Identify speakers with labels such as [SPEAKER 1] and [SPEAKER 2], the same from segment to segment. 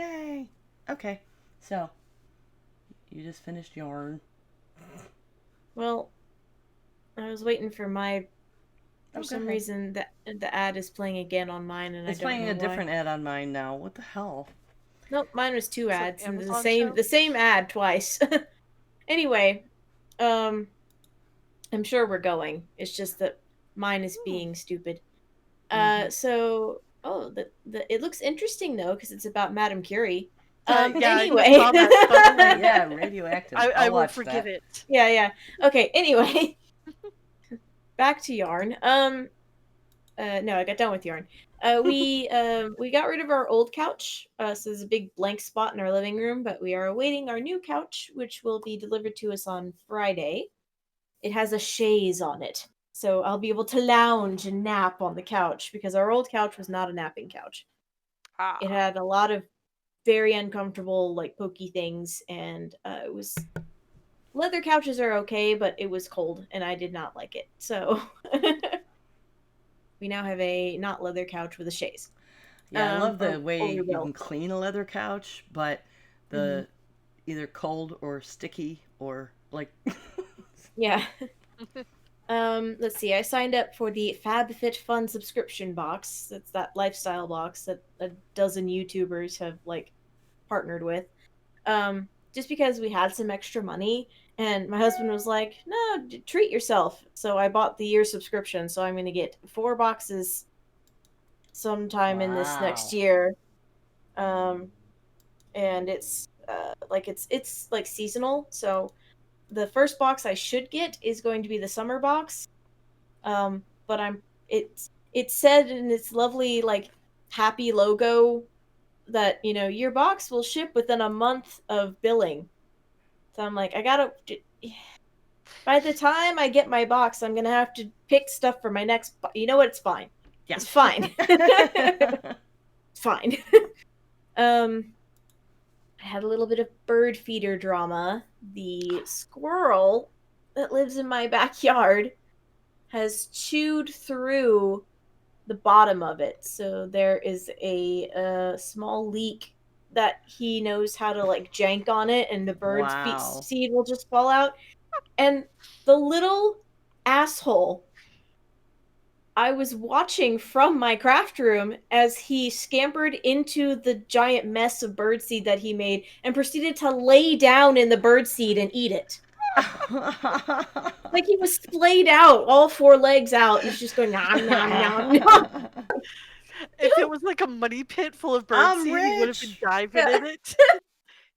[SPEAKER 1] Yay! Okay, so you just finished yarn.
[SPEAKER 2] Well, I was waiting for my. For
[SPEAKER 1] Oh, go
[SPEAKER 2] some
[SPEAKER 1] ahead.
[SPEAKER 2] reason, the ad is playing again on mine, and I
[SPEAKER 1] It's
[SPEAKER 2] don't
[SPEAKER 1] playing
[SPEAKER 2] know
[SPEAKER 1] a
[SPEAKER 2] why.
[SPEAKER 1] different ad on mine now. What the hell?
[SPEAKER 2] Nope, mine was two
[SPEAKER 3] It's an
[SPEAKER 2] ads, and the
[SPEAKER 3] Amazon
[SPEAKER 2] same
[SPEAKER 3] show.
[SPEAKER 2] the same ad twice. Anyway, um, I'm sure we're going. It's just that mine is
[SPEAKER 3] Hmm.
[SPEAKER 2] being stupid.
[SPEAKER 1] Mm-hmm.
[SPEAKER 2] The it looks interesting though because it's about Madame Curie.
[SPEAKER 3] Yeah, I just
[SPEAKER 2] Anyway.
[SPEAKER 3] saw that suddenly.
[SPEAKER 1] Yeah, radioactive.
[SPEAKER 3] I
[SPEAKER 1] I'll
[SPEAKER 3] won't
[SPEAKER 1] watch
[SPEAKER 3] forgive
[SPEAKER 1] that.
[SPEAKER 3] it.
[SPEAKER 2] Yeah, yeah. Okay, anyway, back to yarn. No, I got done with yarn. We got rid of our old couch. So there's a big blank spot in our living room, but we are awaiting our new couch, which will be delivered to us on Friday. It has a chaise on it. So I'll be able to lounge and nap on the couch because our old couch was not a napping couch. It
[SPEAKER 3] Ah.
[SPEAKER 2] had a lot of very uncomfortable, like pokey things, and it was leather couches are okay, but it was cold and I did not like it. So we now have a not leather couch with a chaise.
[SPEAKER 1] Yeah, I love the
[SPEAKER 2] Or we
[SPEAKER 1] way you
[SPEAKER 2] will.
[SPEAKER 1] can clean a leather couch, but
[SPEAKER 2] Hmm.
[SPEAKER 1] the either cold or sticky or like
[SPEAKER 2] Yeah. Let's see. I signed up for the FabFitFun subscription box. That's that lifestyle box that a dozen YouTubers have like partnered with. Just because we had some extra money, and my husband was like, "No, treat yourself." So I bought the year subscription. So I'm gonna get 4 boxes sometime in this next
[SPEAKER 1] wow.
[SPEAKER 2] year. Um, and it's like seasonal. So the first box I should get is going to be the summer box. But it said in its lovely like happy logo that your box will ship within a month of billing. So I'm like, I gotta. By the time I get my box, I'm gonna have to pick stuff for my next. You know what? It's fine.
[SPEAKER 1] Yeah.
[SPEAKER 2] It's fine. It's fine. um, I had a little bit of bird feeder drama. The squirrel that lives in my backyard has chewed through the bottom of it. So there is a small leak that he knows how to like jank on it, and the bird's
[SPEAKER 1] Wow.
[SPEAKER 2] seed will just fall out. And the little asshole, I was watching from my craft room as he scampered into the giant mess of birdseed that he made and proceeded to lay down in the birdseed and eat it. Like he was splayed out, all four legs out. He's just going nom nom nom nom.
[SPEAKER 3] If it was like a money pit full of
[SPEAKER 1] I'm
[SPEAKER 3] birdseed, he would have been
[SPEAKER 1] rich.
[SPEAKER 3] diving
[SPEAKER 2] Yeah.
[SPEAKER 3] in it.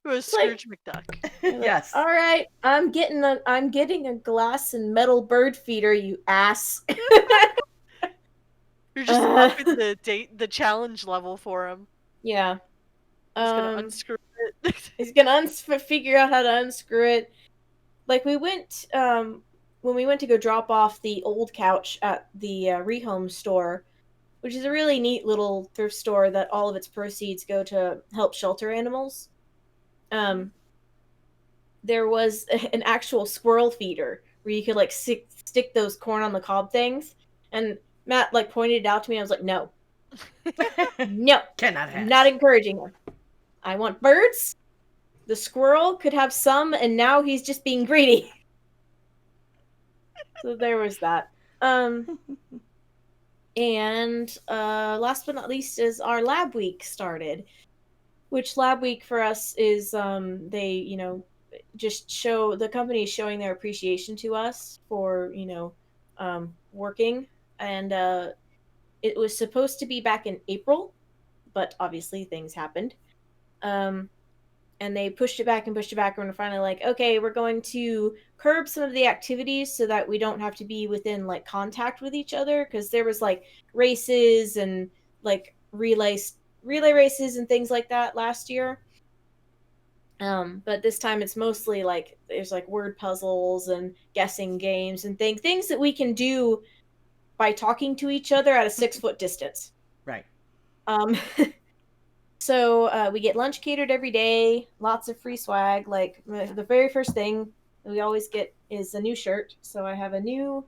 [SPEAKER 3] It was
[SPEAKER 2] It's like
[SPEAKER 3] Scrooge McDuck.
[SPEAKER 2] you're like,
[SPEAKER 1] Yes.
[SPEAKER 2] all right, I'm getting a glass and metal bird feeder, you ass.
[SPEAKER 3] You're just
[SPEAKER 2] uh,
[SPEAKER 3] upping the challenge level for him.
[SPEAKER 2] yeah.
[SPEAKER 3] He's gonna
[SPEAKER 2] Um,
[SPEAKER 3] unscrew it.
[SPEAKER 2] he's gonna figure out how to unscrew it. Like we went when we went to go drop off the old couch at the rehome store, which is a really neat little thrift store that all of its proceeds go to help shelter animals.
[SPEAKER 3] Mhm.
[SPEAKER 2] Um, there was an actual squirrel feeder where you could like stick those corn on the cob things, and Matt like pointed it out to me. I was like, no, no,
[SPEAKER 1] Cannot
[SPEAKER 2] I'm not
[SPEAKER 1] hatch.
[SPEAKER 2] encouraging him. I want birds. The squirrel could have some, and now he's just being greedy. So there was that. And last but not least is our lab week started, which lab week for us is they just show the company is showing their appreciation to us for working, and it was supposed to be back in April, but obviously things happened. Um, and they pushed it back and pushed it back, and we're finally like, okay, we're going to curb some of the activities so that we don't have to be within like contact with each other, because there was like races and like relay races and things like that last year. But this time it's mostly like there's like word puzzles and guessing games and things that we can do by talking to each other at a 6 foot distance.
[SPEAKER 1] Right.
[SPEAKER 2] um So we get lunch catered every day, lots of free swag. Like the very first thing we always get is a new shirt. So I have a new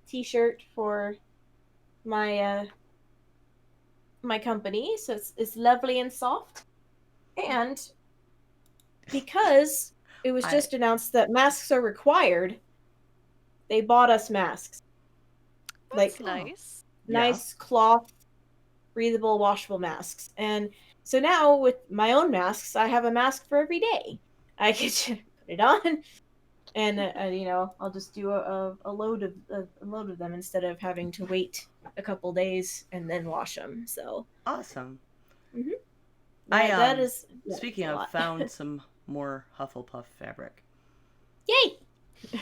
[SPEAKER 2] T-shirt for my my company, so it's lovely and soft. And because it was
[SPEAKER 1] I
[SPEAKER 2] just announced that masks are required, they bought us masks.
[SPEAKER 3] That's
[SPEAKER 2] Like
[SPEAKER 3] nice.
[SPEAKER 1] yeah.
[SPEAKER 2] nice cloth, breathable, washable masks. And so now with my own masks, I have a mask for every day. I can just put it on, and I'll just do a load of a load of them instead of having to wait a couple days and then wash them. So
[SPEAKER 1] Awesome.
[SPEAKER 2] mhm,
[SPEAKER 1] I
[SPEAKER 2] that is
[SPEAKER 1] speaking
[SPEAKER 2] a
[SPEAKER 1] of,
[SPEAKER 2] lot.
[SPEAKER 1] found some more Hufflepuff fabric.
[SPEAKER 2] Yay!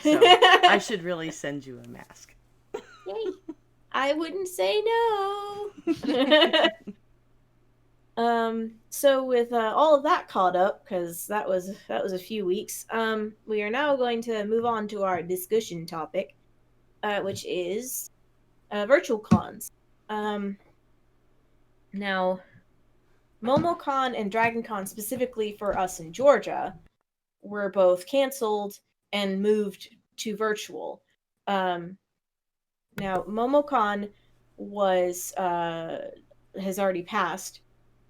[SPEAKER 1] So I should really send you a mask.
[SPEAKER 2] Yay! I wouldn't say no. So with all of that caught up, because that was a few weeks, we are now going to move on to our discussion topic, which is virtual cons. Um, Now, MomoCon and DragonCon, specifically for us in Georgia, were both canceled and moved to virtual. Um, Now, MomoCon was has already passed.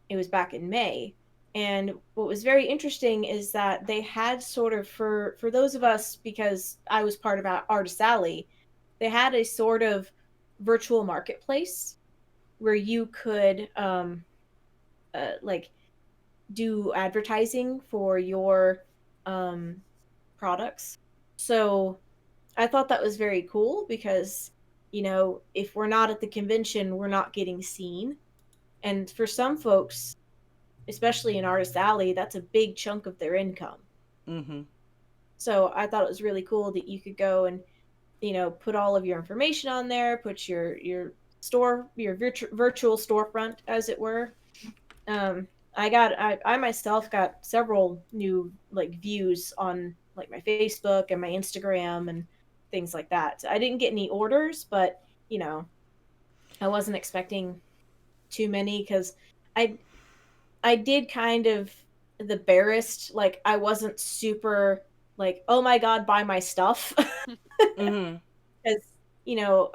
[SPEAKER 2] It was back in May. And what was very interesting is that they had sort of for those of us, because I was part of Artist Alley, they had a sort of virtual marketplace where you could like do advertising for your um, products. So I thought that was very cool because, if we're not at the convention, we're not getting seen. And for some folks, especially in Artist Alley, that's a big chunk of their income.
[SPEAKER 1] Mm-hmm.
[SPEAKER 2] So I thought it was really cool that you could go and, put all of your information on there, put your store, your virtual storefront, as it were. I myself got several new like views on like my Facebook and my Instagram and things like that. I didn't get any orders, but I wasn't expecting too many because I I did kind of the barest, like I wasn't super like, oh my god, buy my stuff.
[SPEAKER 1] Mm-hmm.
[SPEAKER 2] Because, you know,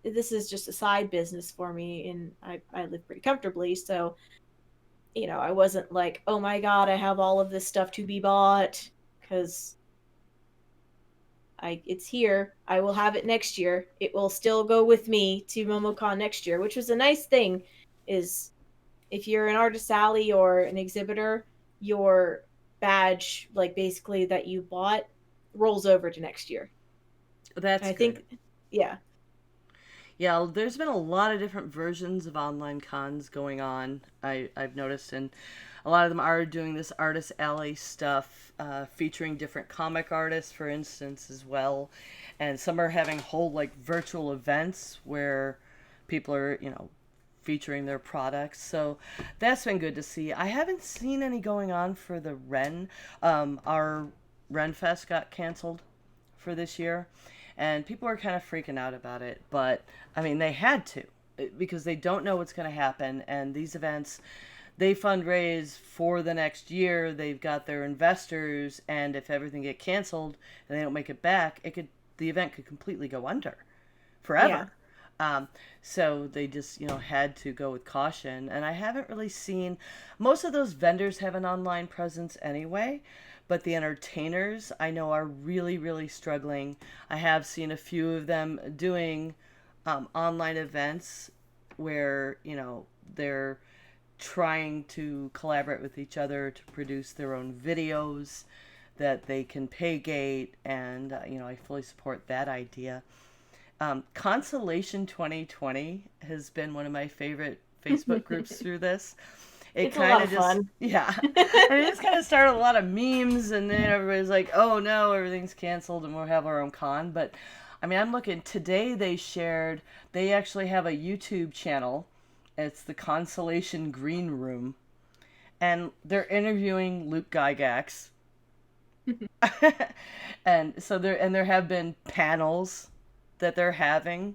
[SPEAKER 2] this is just a side business for me and I live pretty comfortably, so I wasn't like, oh my god, I have all of this stuff to be bought because it's here. I will have it next year. It will still go with me to MomoCon next year, which was a nice thing. Is if you're an Artist Alley or an exhibitor, your badge, like basically that you bought, rolls over to next year.
[SPEAKER 1] That's
[SPEAKER 2] I
[SPEAKER 1] good.
[SPEAKER 2] think, yeah.
[SPEAKER 1] Yeah, there's been a lot of different versions of online cons going on. I've noticed, and a lot of them are doing this Artist Alley stuff, featuring different comic artists, for instance, as well. And some are having whole like virtual events where people are, featuring their products. So that's been good to see. I haven't seen any going on for the Ren. Our Ren Fest got canceled for this year, and people are kind of freaking out about it. But I mean, they had to because they don't know what's going to happen. And these events, they fundraise for the next year. They've got their investors, and if everything get canceled and they don't make it back, the event could completely go under
[SPEAKER 2] Yeah.
[SPEAKER 1] forever. So they just, had to go with caution. And I haven't really seen, most of those vendors have an online presence anyway, but the entertainers I know are really, really struggling. I have seen a few of them doing online events where, they're trying to collaborate with each other to produce their own videos that they can pay gate. And, I fully support that idea. Consolation 2020 has been one of my favorite Facebook groups through this. It
[SPEAKER 2] It's a lot
[SPEAKER 1] kind
[SPEAKER 2] of
[SPEAKER 1] of just,
[SPEAKER 2] fun.
[SPEAKER 1] yeah. I mean, it's kind of started a lot of memes, and then everybody's like, oh no, everything's canceled and we'll have our own con. But I mean, I'm looking today, they actually have a YouTube channel. It's the Consolation Green Room, and they're interviewing Luke Gygax. And so there have been panels that they're having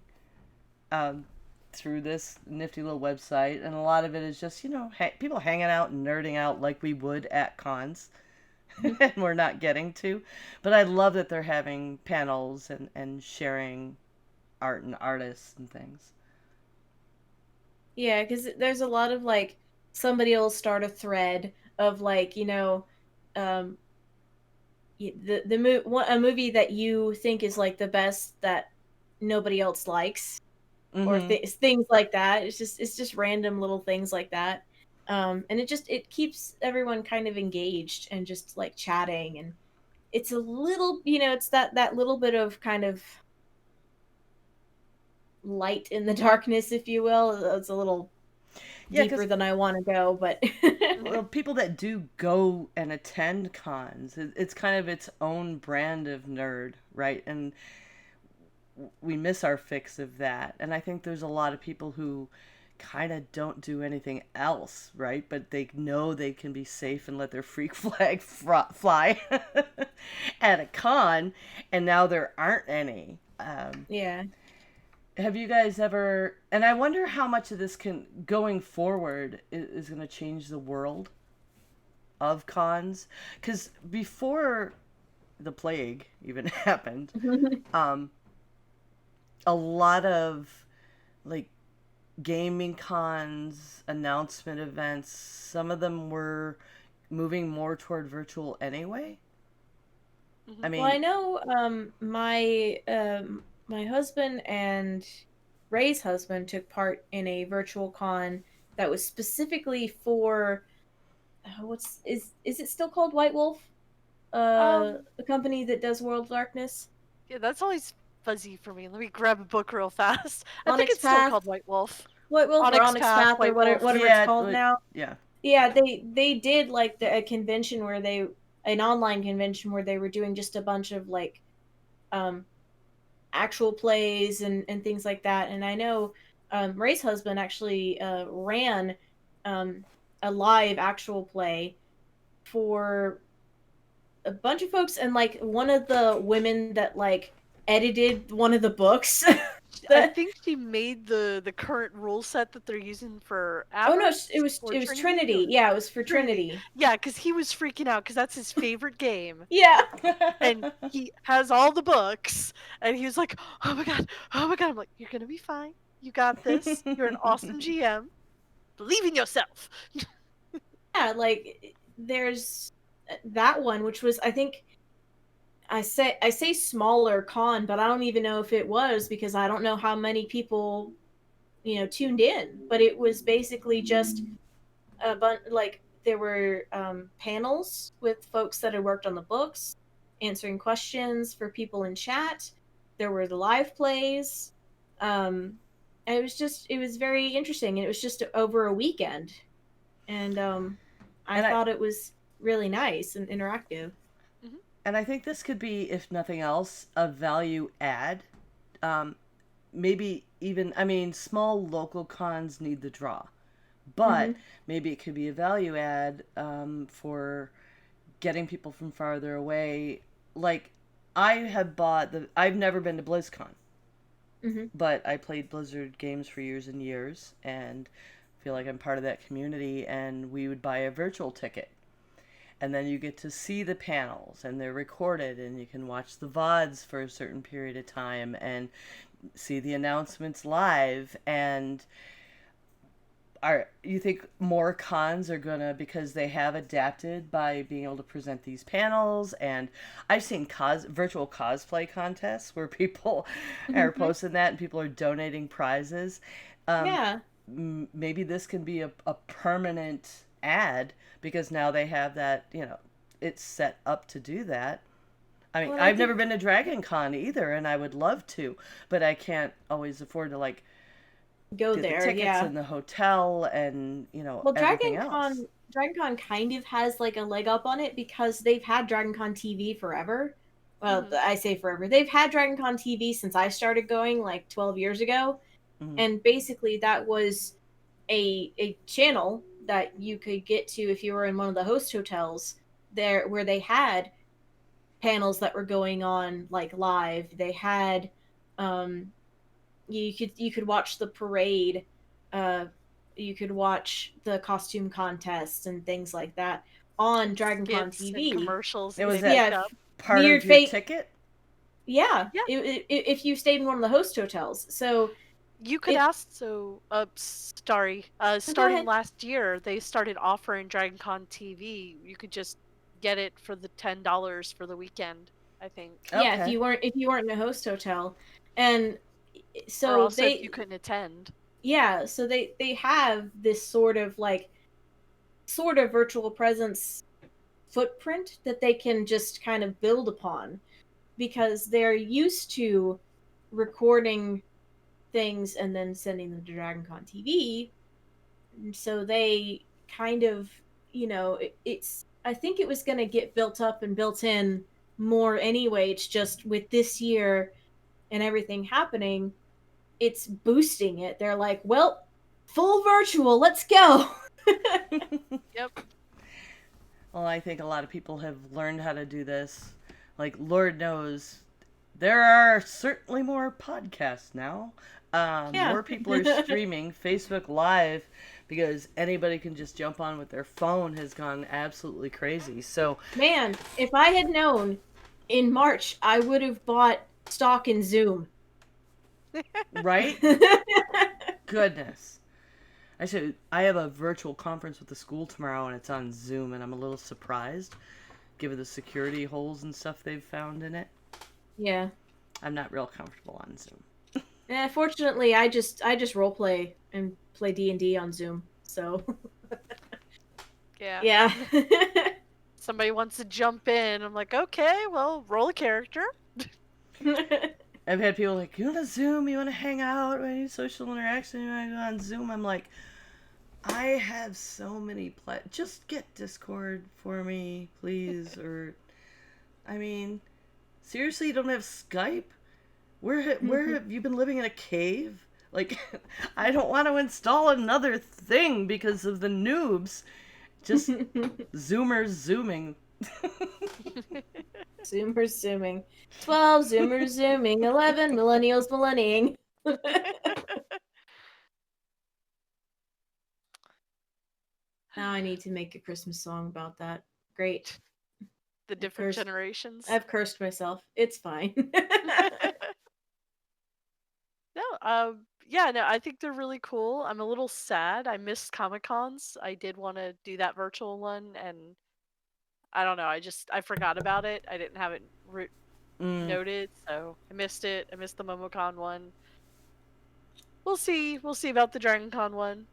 [SPEAKER 1] um, through this nifty little website, and a lot of it is just people hanging out and nerding out like we would at cons, and we're not getting to. But I love that they're having panels and sharing art and artists and things.
[SPEAKER 2] Yeah, because there's a lot of like somebody will start a thread of like um a movie that you think is like the best that nobody else likes, or
[SPEAKER 1] Mm-hmm.
[SPEAKER 2] things like that. It's just random little things like that, and it keeps everyone kind of engaged and just like chatting, and it's a little it's that little bit of kind of light in the darkness, if you will. It's a little
[SPEAKER 1] Yeah,
[SPEAKER 2] deeper
[SPEAKER 1] because
[SPEAKER 2] than I want to go, but
[SPEAKER 3] Mhm.
[SPEAKER 1] well, people that do go and attend cons, it's kind of its own brand of nerd, right? And we miss our fix of that. And I think there's a lot of people who kind of don't do anything else, right? But they know they can be safe and let their freak flag fly at a con, and now there aren't any.
[SPEAKER 2] yeah.
[SPEAKER 1] Have you guys ever? And I wonder how much of this can, going forward, is going to change the world of cons. Because before the plague even happened, um, a lot of like gaming cons, announcement events, some of them were moving more toward virtual anyway. I
[SPEAKER 3] Mhm.
[SPEAKER 2] Well, I
[SPEAKER 1] mean,
[SPEAKER 2] know my husband and Ray's husband took part in a virtual con that was specifically for what's is it still called White Wolf?
[SPEAKER 3] Um,
[SPEAKER 2] A company that does World of Darkness?
[SPEAKER 3] yeah, that's always fuzzy for me. Let me grab a book real fast. I think
[SPEAKER 2] Onyx
[SPEAKER 3] it's still
[SPEAKER 2] Path,
[SPEAKER 3] called White Wolf.
[SPEAKER 2] White Wolf or
[SPEAKER 3] Onyx
[SPEAKER 2] Onyx
[SPEAKER 3] Path,
[SPEAKER 2] Path or
[SPEAKER 3] White
[SPEAKER 2] whatever
[SPEAKER 3] Wolf.
[SPEAKER 2] it's
[SPEAKER 1] yeah,
[SPEAKER 2] called now.
[SPEAKER 1] yeah.
[SPEAKER 2] Yeah, they did like a convention where they an online convention where they were doing just a bunch of like um actual plays and things like that. And I know Ray's husband actually ran um, a live actual play for a bunch of folks, and like one of the women that like edited one of the books.
[SPEAKER 3] I
[SPEAKER 2] that
[SPEAKER 3] think she made the current rule set that they're using for
[SPEAKER 2] Oh no,
[SPEAKER 3] Avarice or
[SPEAKER 2] it was
[SPEAKER 3] Trinity
[SPEAKER 2] Trinity.
[SPEAKER 3] or
[SPEAKER 2] Yeah, it was for
[SPEAKER 3] Trinity.
[SPEAKER 2] Trinity.
[SPEAKER 3] Yeah, because he was freaking out because that's his favorite game.
[SPEAKER 2] Yeah.
[SPEAKER 3] And he has all the books, and he was like, "Oh my god, oh my god!" I'm like, "You're gonna be fine. You got this. You're an awesome GM. Believe in yourself."
[SPEAKER 2] Yeah, like there's that one, which was I think I say smaller con, but I don't even know if it was because I don't know how many people tuned in. But it was basically just a bunch like there were panels with folks that had worked on the books, answering questions for people in chat. There were the live plays. And it was very interesting, and it was just over a weekend, and I
[SPEAKER 1] and I
[SPEAKER 2] thought it was really nice and interactive.
[SPEAKER 3] Mhm.
[SPEAKER 1] and I think this could be, if nothing else, a value add. Um, Maybe even, I mean, small local cons need the draw, but
[SPEAKER 2] Hmm.
[SPEAKER 1] maybe it could be a value add for getting people from farther away. Like, I've never been to BlizzCon,
[SPEAKER 2] Hmm.
[SPEAKER 1] but I played Blizzard games for years and years, and feel like I'm part of that community. And we would buy a virtual ticket, and then you get to see the panels, and they're recorded, and you can watch the VODs for a certain period of time, and see the announcements live. And are you think more cons are gonna, because they have adapted by being able to present these panels? And I've seen virtual cosplay contests where people are
[SPEAKER 2] Hmm.
[SPEAKER 1] posting that and people are donating prizes. um,
[SPEAKER 2] Yeah.
[SPEAKER 1] Maybe this can be a permanent ad, because now they have that, it's set up to do that. I mean,
[SPEAKER 2] Well, I
[SPEAKER 1] I've never
[SPEAKER 2] think
[SPEAKER 1] been to Dragon Con either, and I would love to, but I can't always afford to like
[SPEAKER 2] go
[SPEAKER 1] get the
[SPEAKER 2] there.
[SPEAKER 1] tickets
[SPEAKER 2] Yeah.
[SPEAKER 1] and the hotel and
[SPEAKER 2] Well,
[SPEAKER 1] everything else.
[SPEAKER 2] Dragon Con kind of has like a leg up on it because they've had Dragon Con TV forever. Well,
[SPEAKER 3] Mhm.
[SPEAKER 2] I say forever. They've had Dragon Con TV since I started going like 12 years ago.
[SPEAKER 1] Mm-hmm.
[SPEAKER 2] And basically that was a channel that you could get to if you were in one of the host hotels there where they had panels that were going on like live. They had um you could watch the parade, uh you could watch the costume contest and things like that on
[SPEAKER 3] And
[SPEAKER 2] Dragon Con
[SPEAKER 3] skits and
[SPEAKER 2] TV.
[SPEAKER 3] commercials
[SPEAKER 1] It
[SPEAKER 3] that
[SPEAKER 1] was
[SPEAKER 3] they
[SPEAKER 1] that
[SPEAKER 3] picked
[SPEAKER 2] Yeah,
[SPEAKER 3] up.
[SPEAKER 1] part
[SPEAKER 2] weird
[SPEAKER 1] of your
[SPEAKER 2] fate.
[SPEAKER 1] ticket.
[SPEAKER 2] Yeah,
[SPEAKER 3] Yeah.
[SPEAKER 2] if you stayed in one of the host hotels. So
[SPEAKER 3] You could
[SPEAKER 2] It-
[SPEAKER 3] ask, so,
[SPEAKER 2] Go
[SPEAKER 3] starting
[SPEAKER 2] ahead.
[SPEAKER 3] last year, they started offering Dragon Con TV. You could just get it for the $10 for the weekend, I think.
[SPEAKER 2] Yeah,
[SPEAKER 1] Okay.
[SPEAKER 2] if you weren't in a host hotel, and
[SPEAKER 3] Or
[SPEAKER 2] so
[SPEAKER 3] also if you
[SPEAKER 2] they
[SPEAKER 3] couldn't attend.
[SPEAKER 2] yeah, so they have this sort of virtual presence footprint that they can just kind of build upon because they're used to recording things and then sending them to DragonCon TV. And so they kind of, it's I think it was going to get built up and built in more anyway. It's just with this year and everything happening, it's boosting it. They're like, well, full virtual, let's go.
[SPEAKER 3] Yep.
[SPEAKER 1] Well, I think a lot of people have learned how to do this. Like, Lord knows, there are certainly more podcasts now.
[SPEAKER 2] Yeah.
[SPEAKER 1] More people are streaming Facebook Live because anybody can just jump on with their phone has gone absolutely crazy. So,
[SPEAKER 2] Man, if I had known in March, I would have bought stock in Zoom.
[SPEAKER 1] right? Goodness. I have a virtual conference with the school tomorrow and it's on Zoom and I'm a little surprised given the security holes and stuff they've found in it.
[SPEAKER 2] Yeah.
[SPEAKER 1] I'm not real comfortable on Zoom.
[SPEAKER 2] Fortunately, I just role play and play D&D on Zoom. So,
[SPEAKER 3] Yeah.
[SPEAKER 2] yeah.
[SPEAKER 3] Somebody wants to jump in. I'm like, okay, well, roll a character.
[SPEAKER 1] I've had people like, you want to Zoom? You want to hang out? Any social interaction? You want to go on Zoom? I'm like, I have so many just get Discord for me, please. Or, I mean, seriously, you don't have Skype? Where have you been living in a cave? Like, I don't want to install another thing because of the noobs. Just Zoomers zooming.
[SPEAKER 2] Zoomers zooming. 12 Zoomers zooming. 11 millennials millennialing. Now I need to make a Christmas song about that. Great.
[SPEAKER 3] The different
[SPEAKER 2] cursed-
[SPEAKER 3] generations.
[SPEAKER 2] I've cursed myself. It's fine.
[SPEAKER 3] No, yeah, no, I think they're really cool. I'm a little sad. I missed Comic Cons. I did want to do that virtual one, and I don't know. I forgot about it. I didn't have it noted, so I missed it. I missed the MomoCon one. We'll see. We'll see about the Dragon Con one.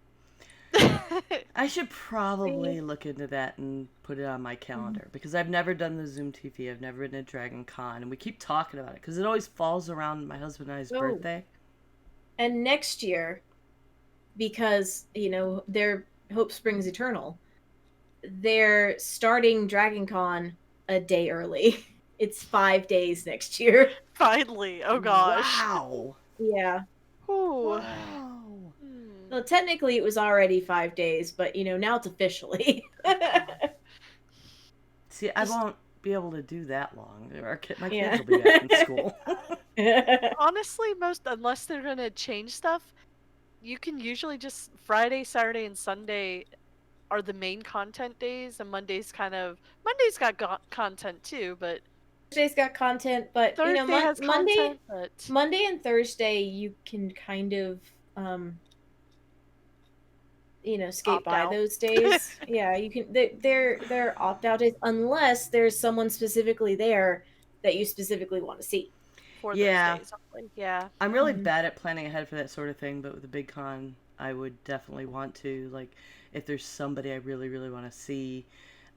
[SPEAKER 1] I should probably look into that and put it on my calendar because I've never done the Zoom TV. I've never been to Dragon Con, and we keep talking about it because it always falls around my husband and I's
[SPEAKER 2] Oh.
[SPEAKER 1] birthday.
[SPEAKER 2] And next year, because, their hope springs eternal, they're starting Dragon Con a day early. It's 5 days next year.
[SPEAKER 3] Finally. Oh gosh.
[SPEAKER 1] Wow.
[SPEAKER 2] Yeah.
[SPEAKER 3] Ooh.
[SPEAKER 1] Wow.
[SPEAKER 2] Well, technically it was already 5 days, but now it's officially.
[SPEAKER 1] See, I won't be able to do that long. My
[SPEAKER 2] Yeah.
[SPEAKER 1] kids will be back in school.
[SPEAKER 3] Honestly, unless they're gonna change stuff, you can usually just Friday, Saturday, and Sunday are the main content days, and Monday's got content too, but
[SPEAKER 2] Thursday's got content, but
[SPEAKER 3] Thursday has
[SPEAKER 2] Monday,
[SPEAKER 3] content. But
[SPEAKER 2] Monday and Thursday you can kind of skate
[SPEAKER 3] Opt
[SPEAKER 2] by
[SPEAKER 3] out.
[SPEAKER 2] those days. Yeah, you can. They're opt out days unless there's someone specifically there that you specifically want to see.
[SPEAKER 3] for
[SPEAKER 1] Yeah.
[SPEAKER 3] those days, only. Yeah.
[SPEAKER 1] I'm really
[SPEAKER 2] Mhm.
[SPEAKER 1] bad at planning ahead for that sort of thing, but with the big con, I would definitely want to. Like, if there's somebody I really, really want to see.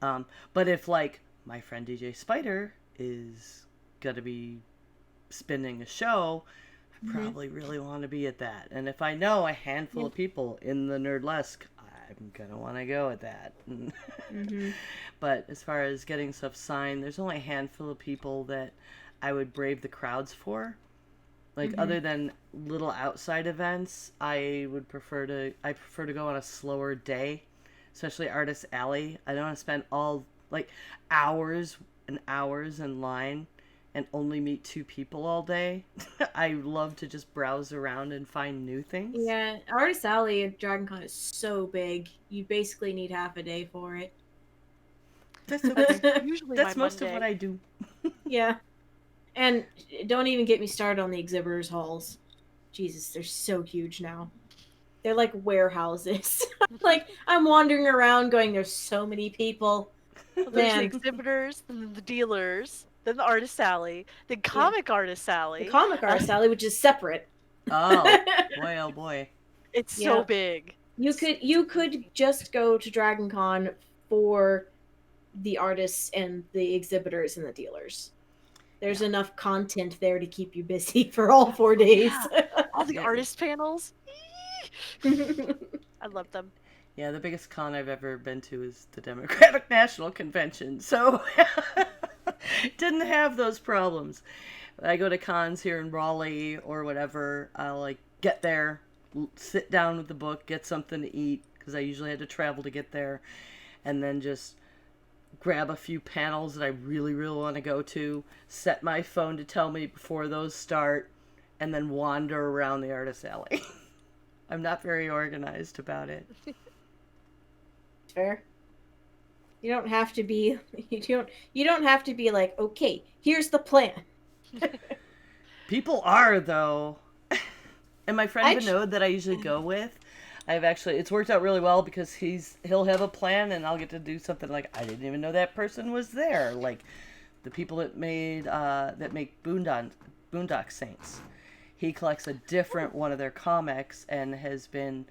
[SPEAKER 1] But if, like, my friend DJ Spider is going to be spinning a show, I
[SPEAKER 2] Mhm.
[SPEAKER 1] probably really want to be at that. And if I know a handful of people in the Nerdlesque, I'm going to want to go at that.
[SPEAKER 2] Mhm.
[SPEAKER 1] But as far as getting stuff signed, there's only a handful of people that I would brave the crowds for. Like,
[SPEAKER 2] Mhm.
[SPEAKER 1] other than little outside events, I prefer to go on a slower day, especially Artist Alley. I don't want to spend hours and hours in line and only meet 2 people all day. I love to just browse around and find new things.
[SPEAKER 2] Yeah, Artist Alley at Dragon Con is so big. You basically need half a day for it.
[SPEAKER 1] That's okay.
[SPEAKER 3] Usually
[SPEAKER 1] That's
[SPEAKER 3] my
[SPEAKER 1] most of
[SPEAKER 3] Monday.
[SPEAKER 1] what I do.
[SPEAKER 2] Yeah. And don't even get me started on the exhibitors halls. Jesus, they're so huge now. They're like warehouses. Like, I'm wandering around going, there's so many people.
[SPEAKER 3] Well, there's the
[SPEAKER 2] Man,
[SPEAKER 3] exhibitors, then the dealers, then the artist alley, then
[SPEAKER 2] yeah.
[SPEAKER 3] comic artist
[SPEAKER 2] The
[SPEAKER 3] alley.
[SPEAKER 2] comic artist alley, which is separate.
[SPEAKER 1] Oh boy, oh boy.
[SPEAKER 3] It's
[SPEAKER 2] Yeah.
[SPEAKER 3] so big.
[SPEAKER 2] You could just go to Dragon Con for the artists and the exhibitors and the dealers. There's enough content there to keep you busy for all 4 days.
[SPEAKER 3] All the
[SPEAKER 1] Yeah.
[SPEAKER 3] artist panels. I love them.
[SPEAKER 1] Yeah, the biggest con I've ever been to is the Democratic National Convention, so didn't have those problems. I go to cons here in Raleigh or whatever, I'll like get there, sit down with the book, get something to eat, because I usually had to travel to get there, and then just grab a few panels that I really, really want to go to, set my phone to tell me before those start, and then wander around the artist alley. I'm not very organized about it.
[SPEAKER 2] Fair. You don't have to be you don't have to be like, okay, here's the plan.
[SPEAKER 1] People are, though. And my friend
[SPEAKER 2] I
[SPEAKER 1] Vinod that I usually go with, it's worked out really well because he'll have a plan and I'll get to do something like, I didn't even know that person was there. Like the people that make Boondock Saints. He collects a different one of their comics and has been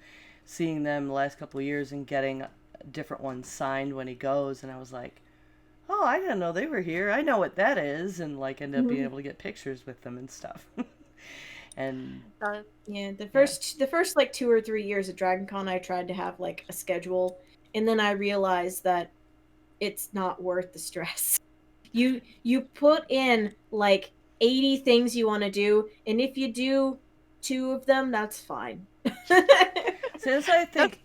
[SPEAKER 1] seeing them the last couple of years and getting different ones signed when he goes. And I was like, oh, I didn't know they were here. I know what that is. And like end up being able to get pictures with them and stuff. And
[SPEAKER 2] yeah, the first like 2 or 3 years at Dragon Con, I tried to have like a schedule, and then I realized that it's not worth the stress. You put in like 80 things you want to do, and if you do 2 of them, that's fine.
[SPEAKER 1] since I think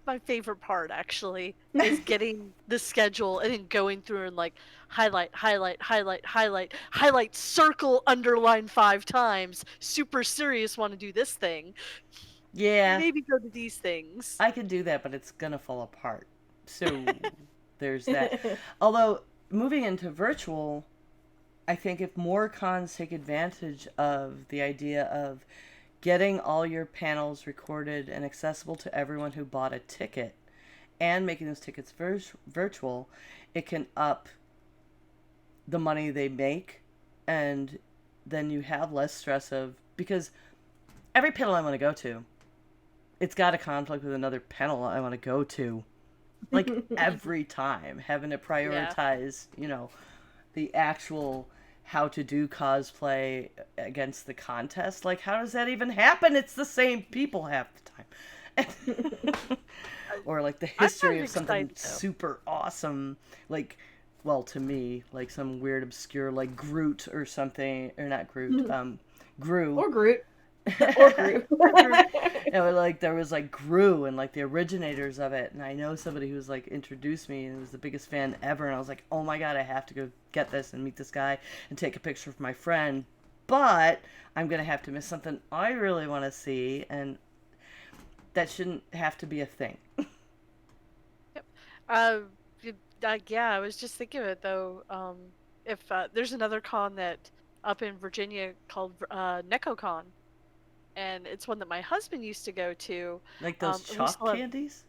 [SPEAKER 3] My favorite part actually is getting the schedule and then going through and like highlight, circle, underline 5 times. Super serious, want to do this thing.
[SPEAKER 1] yeah,
[SPEAKER 3] Maybe go to these things.
[SPEAKER 1] I could do that, but it's gonna fall apart. So there's that. Although moving into virtual, I think if more cons take advantage of the idea of getting all your panels recorded and accessible to everyone who bought a ticket and making those tickets virtual, it can up the money they make, and then you have less stress of, because every panel I want to go to, it's got a conflict with another panel I want to go to, like every time, having to prioritize, the actual how to do cosplay against the contest. Like, how does that even happen? It's the same people half the time. Or like the history of something super awesome, like, well, to me, like some weird obscure like Groot or something, or not Groot, Gru.
[SPEAKER 2] Or Groot. Or Groot.
[SPEAKER 1] Like there was like Gru and like the originators of it, and I know somebody who's like introduced me and was the biggest fan ever, and I was like, oh my god, I have to go get this and meet this guy and take a picture for my friend, but I'm gonna have to miss something I really want to see, and that shouldn't have to be a thing.
[SPEAKER 3] Yeah, I was just thinking of it though. If there's another con that up in Virginia called NecoCon, and it's one that my husband used to go to.
[SPEAKER 1] Like those chalk candies?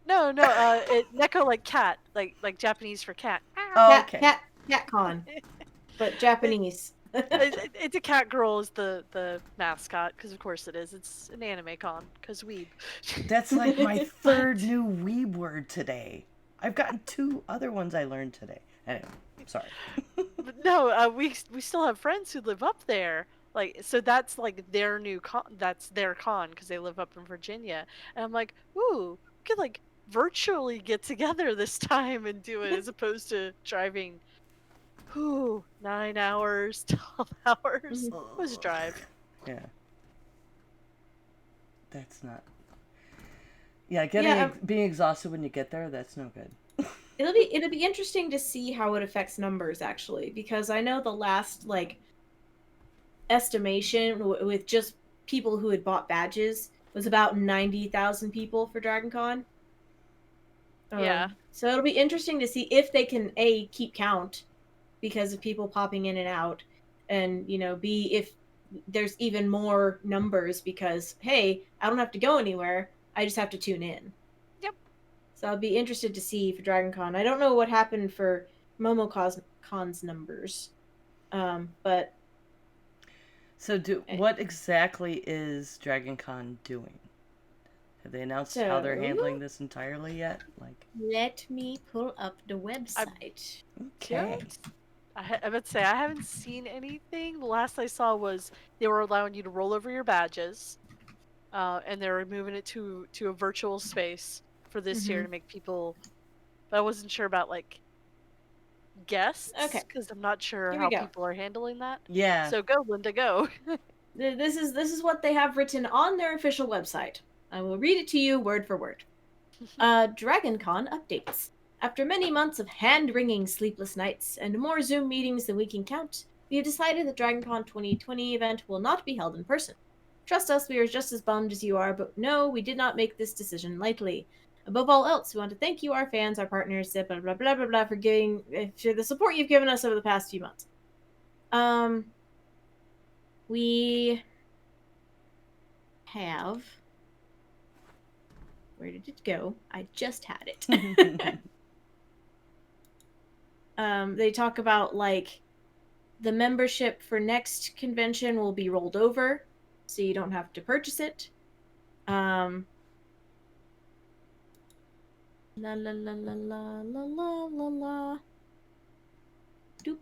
[SPEAKER 3] No, Neko like cat, like Japanese for cat.
[SPEAKER 1] Oh, okay.
[SPEAKER 2] Cat con, but Japanese.
[SPEAKER 3] It's a cat girl is the mascot, because of course it is. It's an anime con, because weeb.
[SPEAKER 1] That's like my third new weeb word today. I've gotten 2 other ones I learned today. Anyway, sorry.
[SPEAKER 3] But no, we still have friends who live up there. Like, so that's like their new con. That's their con because they live up in Virginia. And I'm like, ooh, we could like virtually get together this time and do it as opposed to driving. 9 hours, 12 hours. It was a drive.
[SPEAKER 1] Yeah. That's not. Yeah, being exhausted when you get there, that's no good.
[SPEAKER 2] It'll be interesting to see how it affects numbers actually, because I know the last like estimation with just people who had bought badges was about 90,000 people for Dragon Con.
[SPEAKER 3] Yeah.
[SPEAKER 2] So it'll be interesting to see if they can A, keep count because of people popping in and out, and B, if there's even more numbers because, hey, I don't have to go anywhere. I just have to tune in.
[SPEAKER 3] Yep.
[SPEAKER 2] So I'll be interested to see for Dragon Con. I don't know what happened for Con's numbers. But
[SPEAKER 1] So, what exactly is Dragon Con doing? Have they announced how they're handling this entirely yet? Like,
[SPEAKER 2] let me pull up the website.
[SPEAKER 1] okay.
[SPEAKER 3] I would say I haven't seen anything. The last I saw was they were allowing you to roll over your badges, and they were moving it to a virtual space for this year to make people. But I wasn't sure about like guests because I'm not sure how people are handling that.
[SPEAKER 1] Yeah.
[SPEAKER 3] So go, Linda, go.
[SPEAKER 2] This is what they have written on their official website. I will read it to you word for word. DragonCon updates. After many months of hand-wringing sleepless nights and more Zoom meetings than we can count, we have decided the DragonCon 2020 event will not be held in person. Trust us, we are just as bummed as you are, but no, we did not make this decision lightly. Above all else, we want to thank you, our fans, our partners, blah blah blah blah blah, for the support you've given us over the past few months. We have. Where did it go? I just had it. They talk about like the membership for next convention will be rolled over, so you don't have to purchase it. La la la la la la la la la. Doop.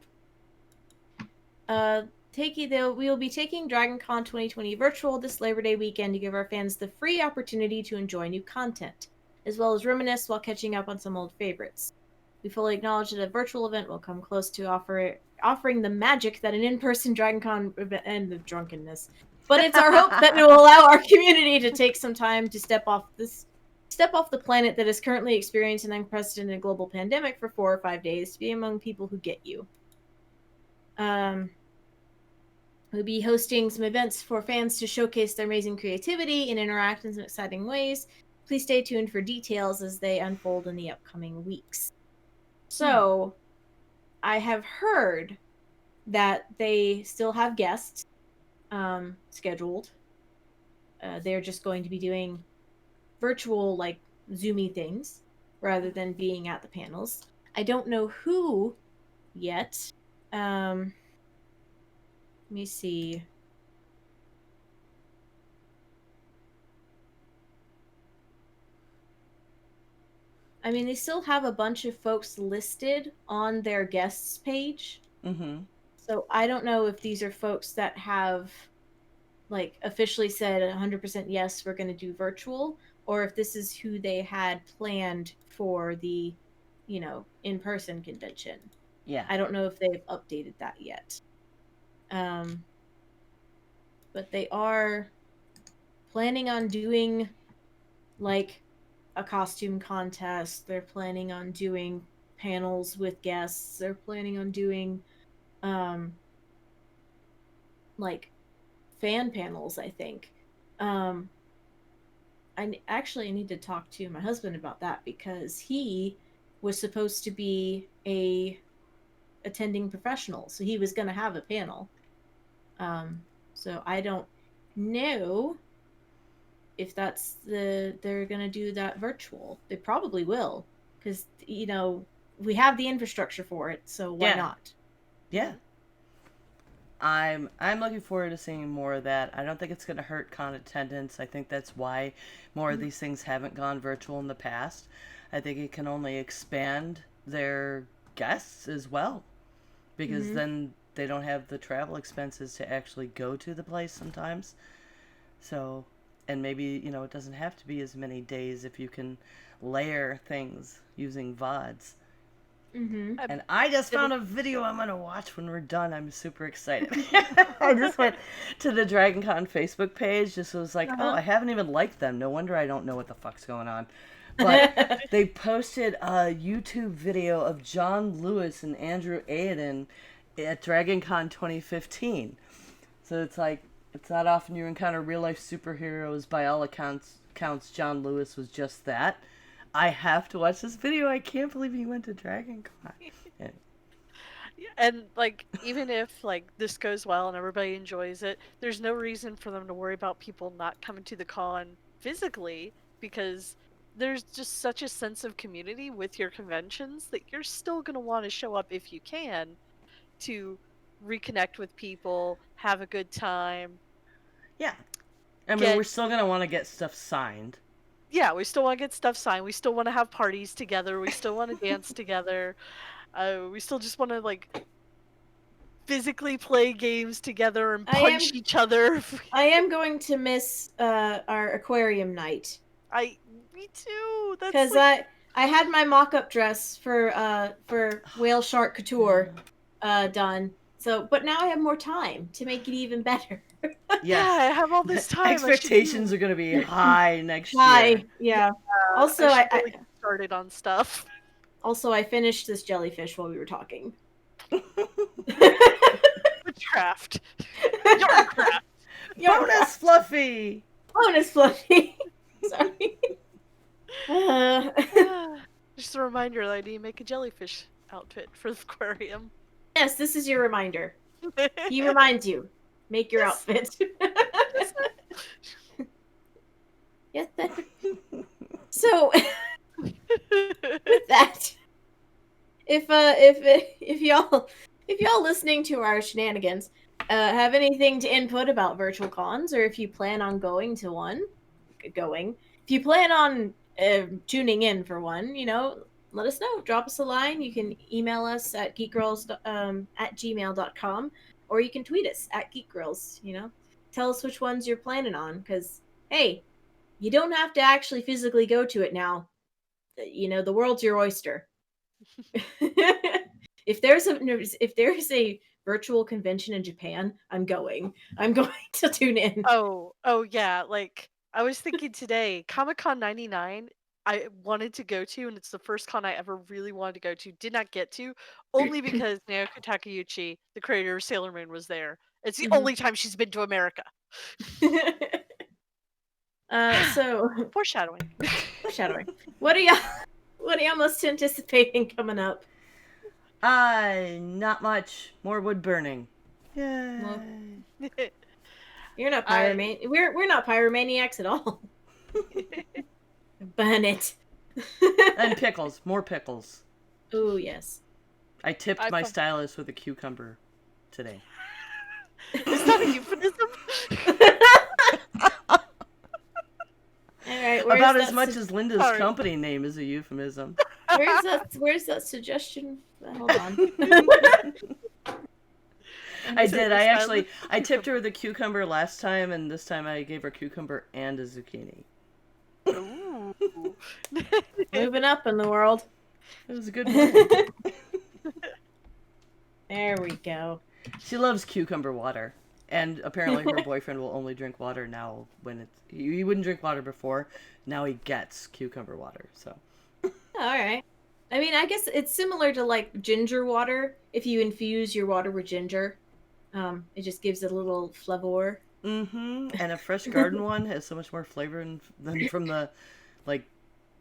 [SPEAKER 2] We will be taking DragonCon 2020 virtual this Labor Day weekend to give our fans the free opportunity to enjoy new content, as well as reminisce while catching up on some old favorites. We fully acknowledge that a virtual event will come close to offering the magic that an in-person DragonCon event and the drunkenness. But it's our hope that it will allow our community to take some time to step off the planet that is currently experiencing an unprecedented global pandemic for 4 or 5 days to be among people who get you. We'll be hosting some events for fans to showcase their amazing creativity and interact in some exciting ways. Please stay tuned for details as they unfold in the upcoming weeks. So, I have heard that they still have guests scheduled. They're just going to be doing virtual, like, Zoomy things rather than being at the panels. I don't know who yet. Let me see. I mean, they still have a bunch of folks listed on their guests page.
[SPEAKER 1] Mm-hmm.
[SPEAKER 2] So I don't know if these are folks that have, like, officially said 100% yes, we're going to do virtual, or if this is who they had planned for the, in-person convention.
[SPEAKER 1] Yeah.
[SPEAKER 2] I don't know if they've updated that yet. But they are planning on doing, like, a costume contest. They're planning on doing panels with guests. They're planning on doing, like, fan panels, I think. I actually need to talk to my husband about that because he was supposed to be a attending professional, so he was going to have a panel. So I don't know if they're going to do that virtual. They probably will, because, we have the infrastructure for it, so why not?
[SPEAKER 1] Yeah. I'm looking forward to seeing more of that. I don't think it's going to hurt con attendance. I think that's why more of these things haven't gone virtual in the past. I think it can only expand their guests as well, because then they don't have the travel expenses to actually go to the place sometimes. So, and maybe, it doesn't have to be as many days if you can layer things using VODs.
[SPEAKER 2] Mm-hmm.
[SPEAKER 1] And I just found a video I'm going to watch when we're done. I'm super excited. I just went to the DragonCon Facebook page. Just was like, oh, I haven't even liked them. No wonder I don't know what the fuck's going on. But they posted a YouTube video of John Lewis and Andrew Aiden at DragonCon 2015. So it's like, it's not often you encounter real-life superheroes. By all accounts, John Lewis was just that. I have to watch this video. I can't believe he went to DragonCon.
[SPEAKER 3] And like, even if like this goes well and everybody enjoys it, there's no reason for them to worry about people not coming to the con physically, because there's just such a sense of community with your conventions that you're still going to want to show up if you can, to reconnect with people, have a good time,
[SPEAKER 1] Yeah. I mean, we're
[SPEAKER 3] get
[SPEAKER 1] still gonna want to get stuff signed.
[SPEAKER 3] yeah, we still want to get stuff signed. We still want to have parties together. We still want to dance together. We still just want to like physically play games together and
[SPEAKER 2] I
[SPEAKER 3] punch
[SPEAKER 2] am
[SPEAKER 3] each other.
[SPEAKER 2] I am going to miss our aquarium night
[SPEAKER 3] Me too. That's
[SPEAKER 2] because
[SPEAKER 3] like,
[SPEAKER 2] I had my mock-up dress for Whale Shark Couture done. So, but now I have more time to make it even better.
[SPEAKER 3] yeah,
[SPEAKER 1] Yes.
[SPEAKER 3] I have all this time.
[SPEAKER 1] Expectations are gonna be high next year.
[SPEAKER 2] Hi, yeah. Also,
[SPEAKER 3] I should
[SPEAKER 2] I
[SPEAKER 3] really get started on stuff.
[SPEAKER 2] also I finished this jellyfish while we were talking.
[SPEAKER 3] Witchcraft. Yarncraft.
[SPEAKER 1] Bonus Fluffy.
[SPEAKER 2] Bonus Fluffy. Sorry.
[SPEAKER 3] Just a reminder that I need to make a jellyfish outfit for the aquarium.
[SPEAKER 2] Yes, this is your reminder. He reminds you. Make your outfit. Yes. So with that, if y'all listening to our shenanigans have anything to input about virtual cons, or if you plan on going to one, if you plan on tuning in for one, let us know. Drop us a line. You can email us at geekgirls at gmail.com, or you can tweet us at geekgirls. Tell us which ones you're planning on, because hey, you don't have to actually physically go to it now. The world's your oyster. If there's a virtual convention in Japan, I'm going to tune in.
[SPEAKER 3] Oh yeah. Like, I was thinking today, Comic-Con 99, I wanted to go to, and it's the first con I ever really wanted to go to. Did not get to, only because Naoko Takeuchi, the creator of Sailor Moon, was there. It's the only time she's been to America.
[SPEAKER 2] So
[SPEAKER 3] Foreshadowing.
[SPEAKER 2] What are y'all most anticipating coming up?
[SPEAKER 1] Not much. More wood burning. Yay.
[SPEAKER 2] Well, you're not we're not pyromaniacs at all. Burn it.
[SPEAKER 1] And pickles. More pickles.
[SPEAKER 2] Oh yes.
[SPEAKER 1] I tipped my stylus with a cucumber today.
[SPEAKER 3] Is that a euphemism?
[SPEAKER 2] All right,
[SPEAKER 1] about as much as Linda's company name is a euphemism.
[SPEAKER 2] Where's that suggestion? Hold on.
[SPEAKER 1] I did. I tipped her with a cucumber last time, and this time I gave her cucumber and a zucchini.
[SPEAKER 3] Ooh.
[SPEAKER 2] Moving up in the world.
[SPEAKER 1] It was a good one.
[SPEAKER 2] There we go.
[SPEAKER 1] She loves cucumber water. And apparently her boyfriend will only drink water now when he wouldn't drink water before. Now he gets cucumber water, so.
[SPEAKER 2] All right. I mean, I guess it's similar to like ginger water. If you infuse your water with ginger, it just gives it a little flavor.
[SPEAKER 1] Mm-hmm. And a fresh garden one has so much more flavor than from the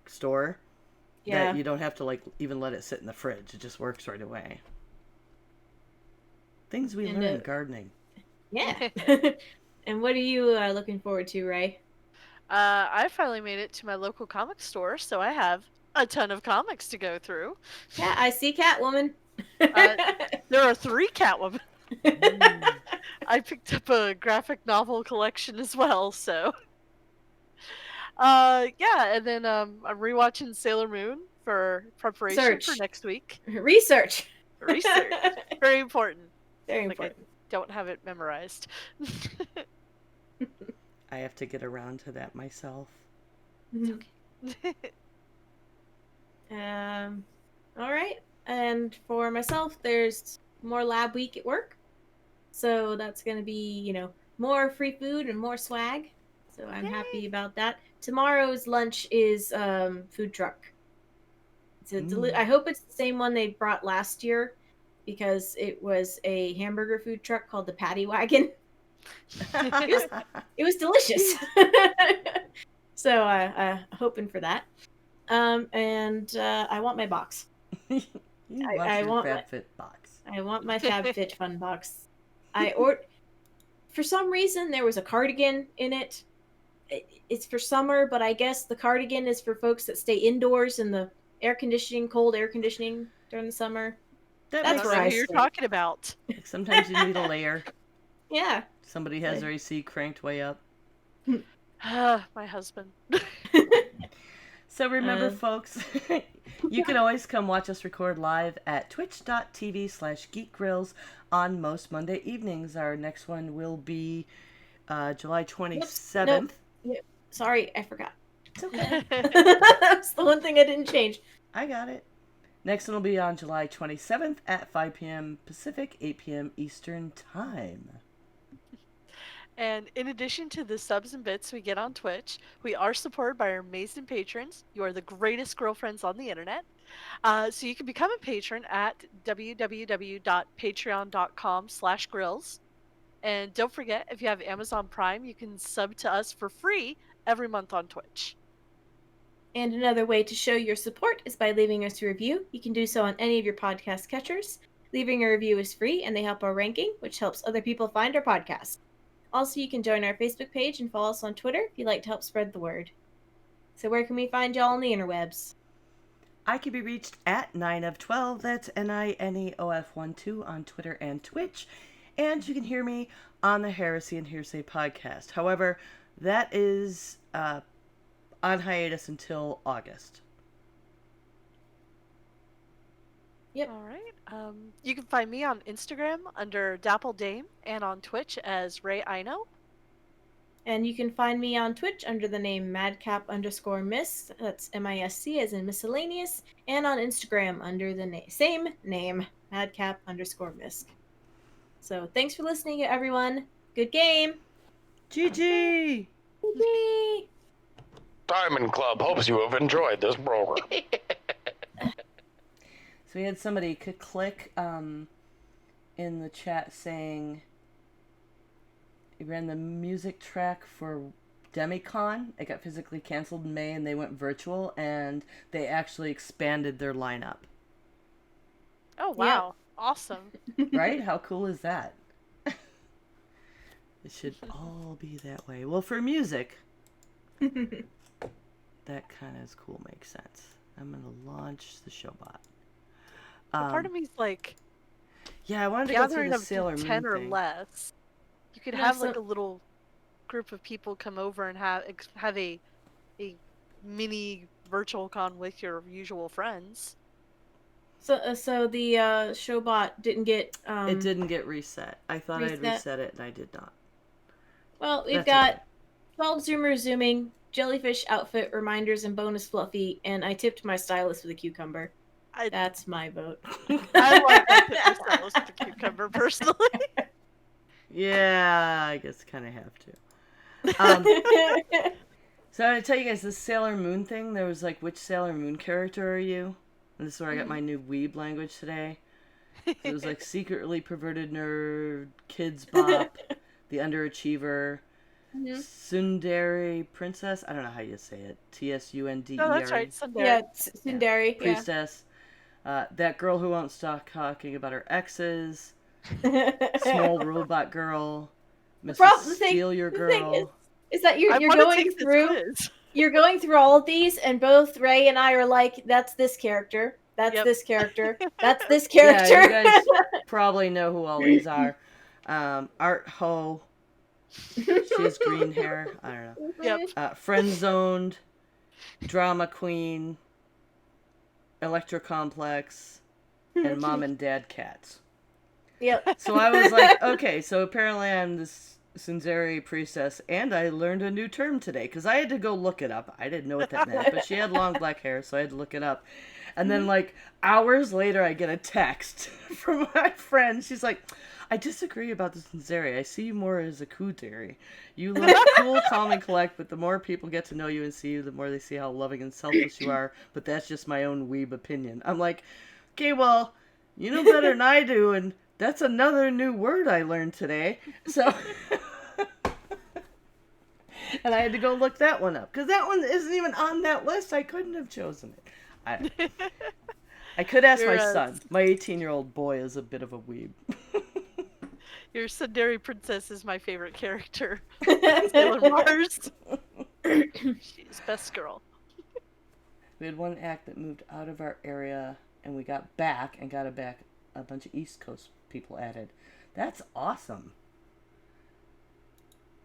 [SPEAKER 1] store. Yeah. That you don't have to even let it sit in the fridge. It just works right away. Things we learn in gardening.
[SPEAKER 2] Yeah. And what are you looking forward to, Ray?
[SPEAKER 3] I finally made it to my local comic store, so I have a ton of comics to go through.
[SPEAKER 2] Yeah, I see Catwoman.
[SPEAKER 3] There are 3 Catwoman. I picked up a graphic novel collection as well, so. Yeah, and then I'm rewatching Sailor Moon for preparation for next week.
[SPEAKER 2] Research.
[SPEAKER 3] Very important.
[SPEAKER 2] Very important.
[SPEAKER 3] I don't have it memorized.
[SPEAKER 1] I have to get around to that myself.
[SPEAKER 3] Okay.
[SPEAKER 2] All right. And for myself, there's more lab week at work. So that's going to be, more free food and more swag. So I'm happy about that. Tomorrow's lunch is food truck. I hope it's the same one they brought last year, because it was a hamburger food truck called the Patty Wagon. It was delicious. So hoping for that. And I want my box.
[SPEAKER 1] You want
[SPEAKER 2] I
[SPEAKER 1] your
[SPEAKER 2] want
[SPEAKER 1] FabFit box.
[SPEAKER 2] I want my FabFit Fun box. For some reason there was a cardigan in it. It's for summer, but I guess the cardigan is for folks that stay indoors in the cold air conditioning during the summer.
[SPEAKER 1] That
[SPEAKER 3] I
[SPEAKER 2] That's
[SPEAKER 1] makes
[SPEAKER 3] don't
[SPEAKER 2] where
[SPEAKER 3] know
[SPEAKER 2] I
[SPEAKER 3] who you're
[SPEAKER 2] sit.
[SPEAKER 3] talking about.
[SPEAKER 1] Like sometimes you need a layer.
[SPEAKER 2] Yeah.
[SPEAKER 1] Somebody has their AC cranked way up.
[SPEAKER 3] My husband.
[SPEAKER 1] So remember, folks, you can always come watch us record live at twitch.tv/geekgrills on most Monday evenings. Our next one will be July 27th.
[SPEAKER 2] Nope. Yep. Sorry, I forgot.
[SPEAKER 1] It's okay.
[SPEAKER 2] That's the one thing I didn't change.
[SPEAKER 1] I got it. Next one will be on July 27th at 5 p.m. Pacific, 8 p.m. Eastern Time.
[SPEAKER 3] And in addition to the subs and bits we get on Twitch, we are supported by our amazing patrons. You are the greatest girlfriends on the internet. So you can become a patron at www.patreon.com/grills. And don't forget, if you have Amazon Prime, you can sub to us for free every month on Twitch.
[SPEAKER 2] And another way to show your support is by leaving us a review. You can do so on any of your podcast catchers. Leaving a review is free and they help our ranking, which helps other people find our podcast. Also, you can join our Facebook page and follow us on Twitter if you'd like to help spread the word. So where can we find y'all on the interwebs?
[SPEAKER 1] I can be reached at 9of12, that's NINEOF12 on Twitter and Twitch. And you can hear me on the Heresy and Hearsay podcast. However, that is on hiatus until August.
[SPEAKER 2] Yep.
[SPEAKER 3] All right. You can find me on Instagram under Dapple Dame and on Twitch as Ray Ino.
[SPEAKER 2] And you can find me on Twitch under the name madcap_miss. That's MISC as in miscellaneous. And on Instagram under the same name, madcap_miss. So thanks for listening, everyone. Good game.
[SPEAKER 1] GG!
[SPEAKER 2] GG.
[SPEAKER 4] Diamond Club hopes you have enjoyed this program.
[SPEAKER 1] So we had somebody click in the chat saying he ran the music track for Demicon. It got physically canceled in May and they went virtual and they actually expanded their lineup.
[SPEAKER 3] Oh, wow. Awesome.
[SPEAKER 1] Right? How cool is that? It should all be that way. Well, for music, that kind of is cool. Makes sense. I'm going to launch the Showbot.
[SPEAKER 3] Part of me's like,
[SPEAKER 1] yeah, I wanted to go through
[SPEAKER 3] gathering
[SPEAKER 1] the
[SPEAKER 3] of
[SPEAKER 1] Sailor Moon
[SPEAKER 3] 10 or
[SPEAKER 1] thing.
[SPEAKER 3] less. You could
[SPEAKER 2] Yeah,
[SPEAKER 3] have
[SPEAKER 2] so-
[SPEAKER 3] like a little group of people come over and have a mini virtual con with your usual friends.
[SPEAKER 2] So the Showbot didn't get.
[SPEAKER 1] It didn't get reset. I thought I'd
[SPEAKER 2] reset.
[SPEAKER 1] reset it and I did not.
[SPEAKER 2] Well, we've
[SPEAKER 1] That's
[SPEAKER 2] got
[SPEAKER 1] okay.
[SPEAKER 2] 12 zoomers zooming, jellyfish outfit reminders, and bonus fluffy. And I tipped my stylus with a cucumber. That's my vote.
[SPEAKER 3] I like that with the cucumber personally.
[SPEAKER 1] Yeah, I guess kind of have to. So I'm going to tell you guys this Sailor Moon thing. There was like, which Sailor Moon character are you? And this is where I got my new weeb language today. So it was like secretly perverted nerd, kids bop, the underachiever, Tsundere princess. I don't know how you say it. Tsundere.
[SPEAKER 3] Oh, that's right. Tsundere.
[SPEAKER 2] Yeah, Tsundere. Yeah.
[SPEAKER 1] Priestess. That girl who won't stop talking about her exes. Small robot girl. Mrs. Steal Your Girl.
[SPEAKER 2] Is that
[SPEAKER 3] I
[SPEAKER 2] you're
[SPEAKER 3] wanna
[SPEAKER 2] going
[SPEAKER 3] take this
[SPEAKER 2] through
[SPEAKER 3] quiz.
[SPEAKER 2] you're going through all of these, and both Ray and I are like, that's this character. That's
[SPEAKER 3] Yep.
[SPEAKER 2] this character. That's this
[SPEAKER 1] Yeah,
[SPEAKER 2] character.
[SPEAKER 1] you guys probably know who all these are. Art Ho. She has green hair. I don't know.
[SPEAKER 3] Yep.
[SPEAKER 1] Friend Zoned. Drama Queen. Electro Complex. And Mom and Dad Cats.
[SPEAKER 2] Yep.
[SPEAKER 1] So I was like, okay, so apparently I'm this Tsundere priestess, and I learned a new term today, because I had to go look it up. I didn't know what that meant, but she had long black hair, so I had to look it up. And then, like, hours later, I get a text from my friend. She's like, I disagree about the Tsundere. I see you more as a kudere. You look cool, calm, and collect, but the more people get to know you and see you, the more they see how loving and selfless you are. But that's just my own weeb opinion. I'm like, okay, well, you know better than I do, and that's another new word I learned today. So, and I had to go look that one up, because that one isn't even on that list. I couldn't have chosen it. I could ask
[SPEAKER 3] You're
[SPEAKER 1] my
[SPEAKER 3] a-
[SPEAKER 1] son. My 18-year-old boy is a bit of a weeb.
[SPEAKER 3] Your Sundari Princess is my favorite character. Sailor Mars. She's best girl.
[SPEAKER 1] We had one act that moved out of our area, and we got back and got it back. A bunch of East Coast people added. That's awesome.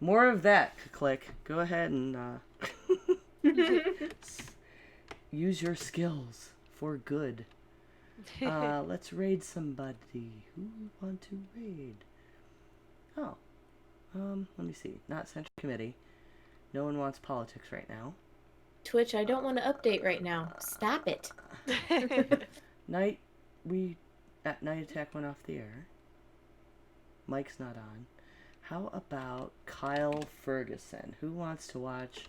[SPEAKER 1] More of that, Click. Go ahead and use your skills for good. Let's raid somebody. Who want to raid? Oh, let me see. Not Central Committee. No one wants politics right now.
[SPEAKER 2] Twitch, I don't want to update right now. Stop it.
[SPEAKER 1] Night Attack went off the air. Mike's not on. How about Kyle Ferguson? Who wants to watch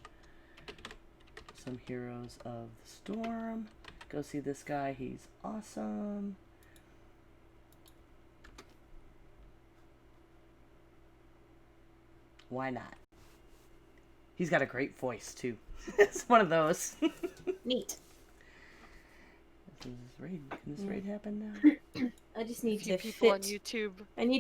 [SPEAKER 1] some Heroes of the Storm? Go see this guy. He's awesome. Why not? He's got a great voice, too. It's one of those.
[SPEAKER 2] Neat.
[SPEAKER 1] Can this raid happen now?
[SPEAKER 2] I just need
[SPEAKER 3] Few
[SPEAKER 2] to
[SPEAKER 3] people on
[SPEAKER 2] fit.
[SPEAKER 3] YouTube
[SPEAKER 2] I need